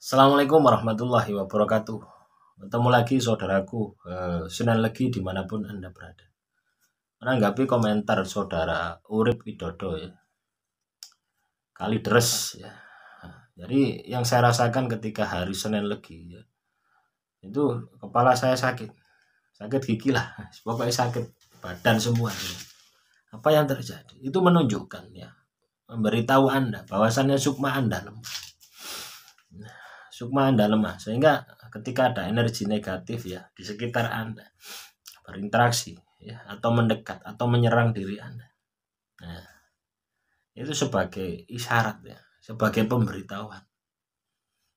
Assalamualaikum warahmatullahi wabarakatuh. Ketemu lagi saudaraku, Senin Legi dimanapun Anda berada. Menanggapi komentar saudara Urip Widodo ya, kali deres ya. Jadi yang saya rasakan ketika hari Senin Legi ya, itu kepala saya sakit gigi lah, pokoknya sakit badan semua. Ya. Apa yang terjadi? Itu menunjukkan ya, memberitahu Anda bahwasannya sukma Anda lemah. Sukma Anda lemah, sehingga ketika ada energi negatif ya di sekitar Anda berinteraksi ya, atau mendekat atau menyerang diri Anda. Nah, itu sebagai isyarat ya, sebagai pemberitahuan.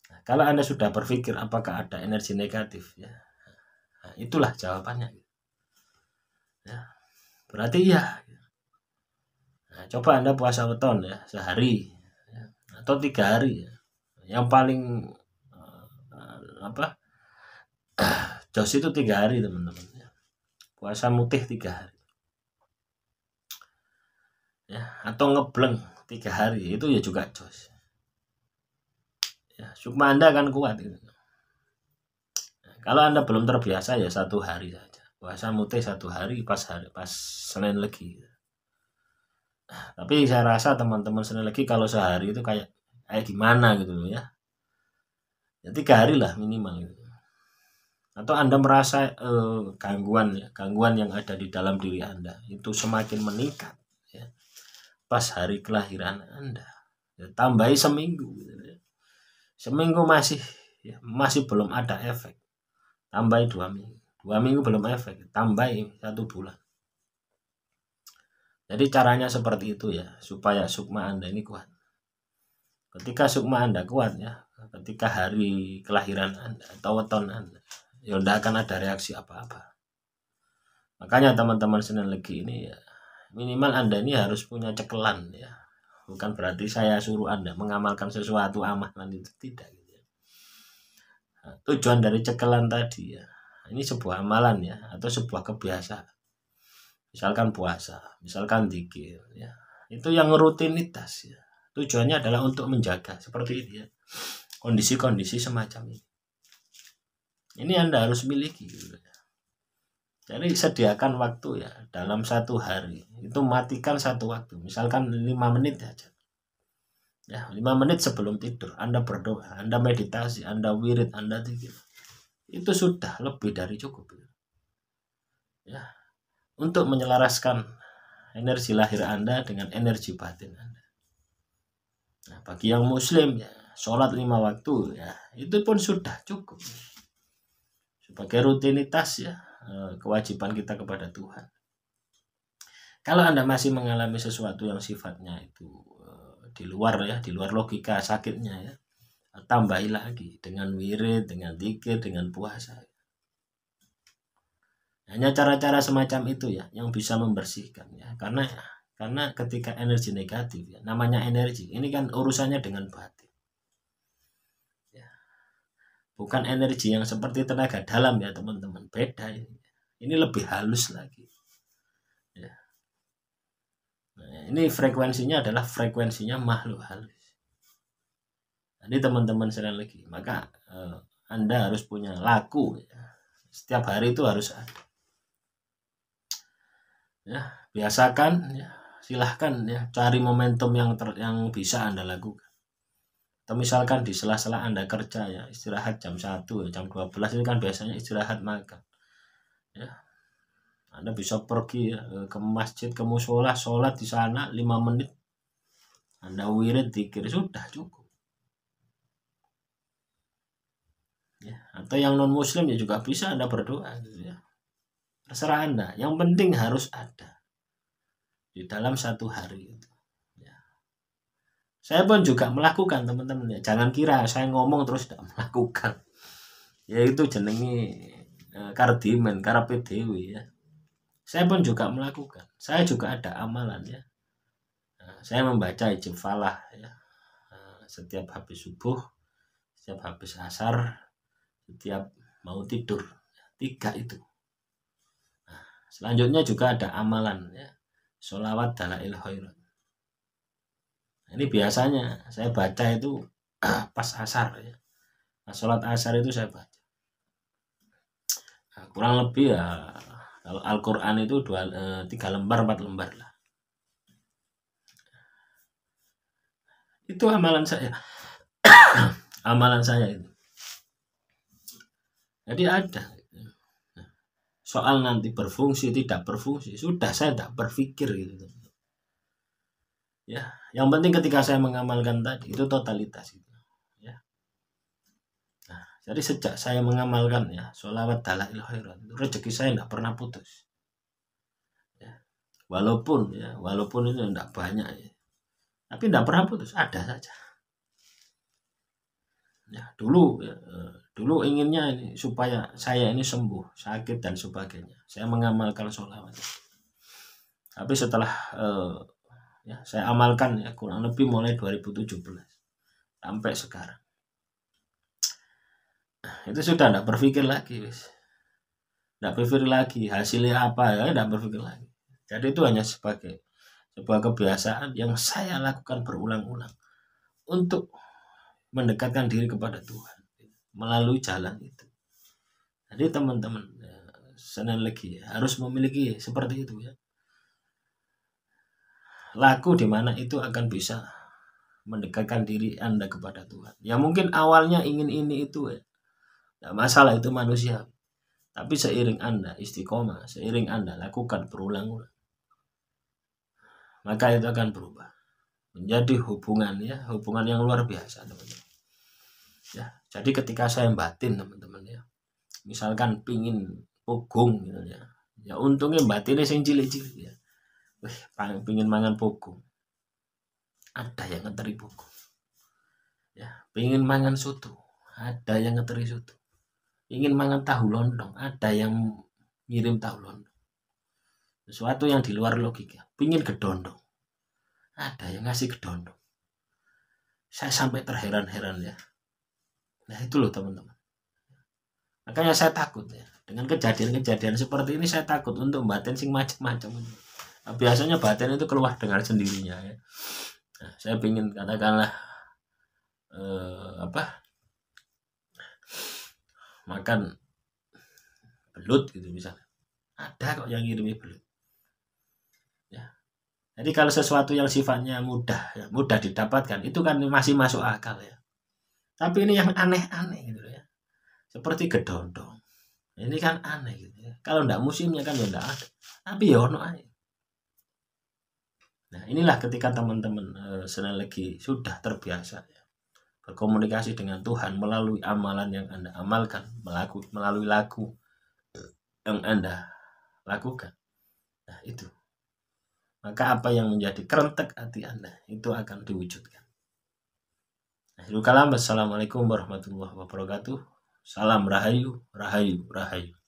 Nah, kalau Anda sudah berpikir apakah ada energi negatif ya, nah, itulah jawabannya. Ya, berarti iya. Nah, coba Anda puasa weton ya sehari ya, atau 3 hari ya. Yang paling apa jos itu 3 hari teman-teman ya. Puasa mutih 3 hari ya, atau ngebleng 3 hari itu ya juga jos ya, sukma Anda akan kuat gitu. Nah, kalau Anda belum terbiasa ya 1 hari saja puasa mutih 1 hari pas Senin Legi. Nah, tapi saya rasa teman-teman Senin Legi kalau sehari itu kayak gimana gitu loh ya, 3 hari lah minimal gitu. Atau Anda merasa gangguan yang ada di dalam diri Anda itu semakin meningkat ya, pas hari kelahiran Anda ya, tambahi seminggu gitu ya. Seminggu masih belum ada efek, tambahi 2 minggu. 2 minggu belum efek, tambahi 1 bulan. Jadi caranya seperti itu ya, supaya sukma Anda ini kuat. Ketika sukma Anda kuat ya, ketika hari kelahiran Anda atau weton Anda, ya tidak akan ada reaksi apa-apa. Makanya teman-teman Senin Legi ini ya, minimal Anda ini harus punya cekelan ya. Bukan berarti saya suruh Anda mengamalkan sesuatu amalan, itu tidak gitu ya. Nah, tujuan dari cekelan tadi ya, ini sebuah amalan ya, atau sebuah kebiasaan. Misalkan puasa, misalkan zikir ya. Itu yang rutinitas ya. Tujuannya adalah untuk menjaga seperti ini ya, kondisi-kondisi semacam ini. Ini Anda harus miliki gitu ya. Jadi sediakan waktu ya, dalam 1 hari itu matikan 1 waktu, misalkan 5 menit aja ya, 5 menit sebelum tidur Anda berdoa, Anda meditasi, Anda wirid, Anda zikir. Itu sudah lebih dari cukup ya, untuk menyelaraskan energi lahir Anda dengan energi batin Anda. Nah, bagi yang muslim ya, sholat 5 waktu ya, itu pun sudah cukup sebagai rutinitas ya, kewajiban kita kepada Tuhan. Kalau Anda masih mengalami sesuatu yang sifatnya itu di luar logika sakitnya ya, tambahi lagi dengan wirid, dengan zikir, dengan puasa. Hanya cara-cara semacam itu ya yang bisa membersihkan ya, karena ketika energi negatif ya, namanya energi ini kan urusannya dengan batin ya, bukan energi yang seperti tenaga dalam ya teman-teman, beda ini lebih halus lagi ya. Nah, ini frekuensinya adalah frekuensinya makhluk halus. Jadi teman-teman sekalian lagi, maka Anda harus punya laku ya. Setiap hari itu harus ada ya, biasakan ya, silahkan ya, cari momentum yang bisa Anda lakukan. Atau misalkan di sela-sela Anda kerja ya, istirahat jam 1 jam 12 itu kan biasanya istirahat makan ya, Anda bisa pergi ya, ke masjid, ke musola, sholat di sana 5 menit, Anda wirid, zikir, sudah cukup ya. Atau yang non muslim ya juga bisa Anda berdoa gitu ya, terserah Anda, yang penting harus ada di dalam 1 hari itu ya. Saya pun juga melakukan teman-teman ya, jangan kira saya ngomong terus tidak melakukan, yaitu jenengi kardimen karape dewi ya. Saya pun juga melakukan, saya juga ada amalan ya. Saya membaca hijab falah ya, setiap habis subuh, setiap habis asar, setiap mau tidur, 3 itu. Selanjutnya juga ada amalan ya, sholawat dalail khairat. Ini biasanya saya baca itu pas asar ya, Nah, sholat asar itu saya baca. Nah, kurang lebih ya kalau Al-Quran itu 3 lembar 4 lembar lah. Itu amalan saya. Amalan saya itu. Jadi ada. Soal nanti berfungsi tidak berfungsi, sudah saya tidak berpikir gitu. Ya, yang penting ketika saya mengamalkan tadi itu totalitas gitu. Ya. Nah, jadi sejak saya mengamalkan ya sholawat dalail khairat, itu rezeki saya tidak pernah putus. Ya. Walaupun ini tidak banyak ya. Tapi tidak pernah putus, ada saja. Ya, dulu inginnya ini supaya saya ini sembuh sakit dan sebagainya, saya mengamalkan sholawat. Tapi setelah ya saya amalkan ya kurang lebih mulai 2017 sampai sekarang, itu sudah tidak berpikir lagi, tidak berpikir lagi hasilnya apa ya, tidak berpikir lagi. Jadi itu hanya sebagai sebuah kebiasaan yang saya lakukan berulang-ulang untuk mendekatkan diri kepada Tuhan melalui jalan itu. Jadi teman-teman Senin lagi harus memiliki seperti itu ya, laku di mana itu akan bisa mendekatkan diri Anda kepada Tuhan. Ya mungkin awalnya ingin ini itu ya, tidak masalah, itu manusia. Tapi seiring Anda istiqomah, seiring Anda lakukan berulang-ulang, maka itu akan berubah menjadi hubungan ya, hubungan yang luar biasa teman-teman. Ya, jadi ketika saya batin teman-teman ya, misalkan pingin pogung gitu ya untungnya batinnya sing cilik-cilik ya. Pingin mangan pogung, ada yang ngeteri pogung. Ya, pingin mangan soto, ada yang ngeteri soto. Ingin mangan tahu lontong, ada yang ngirim tahu lontong. Sesuatu yang di luar logika. Pingin gedondong, ada yang ngasih gedondong. Saya sampai terheran-heran ya. Nah itu loh teman-teman. Makanya saya takut ya. Dengan kejadian-kejadian seperti ini saya takut untuk batin sing macam-macam. Nah, biasanya batin itu keluar dengan sendirinya ya. Nah, saya pingin katakanlah makan belut gitu misalnya. Ada kok yang ngirimi belut. Ya. Jadi kalau sesuatu yang sifatnya mudah ya, mudah didapatkan itu kan masih masuk akal ya. Tapi ini yang aneh-aneh gitu ya. Seperti gedondong. Ini kan aneh gitu ya. Kalau enggak musimnya kan ya enggak ada. Tapi ya ono aja. Nah, inilah ketika teman-teman Senin lagi sudah terbiasa ya, berkomunikasi dengan Tuhan melalui amalan yang Anda amalkan, melalui lagu yang Anda lakukan. Nah, itu. Maka apa yang menjadi kerentek hati Anda itu akan diwujudkan. Nah, itu kalam. Assalamualaikum warahmatullahi wabarakatuh. Salam rahayu, rahayu, rahayu.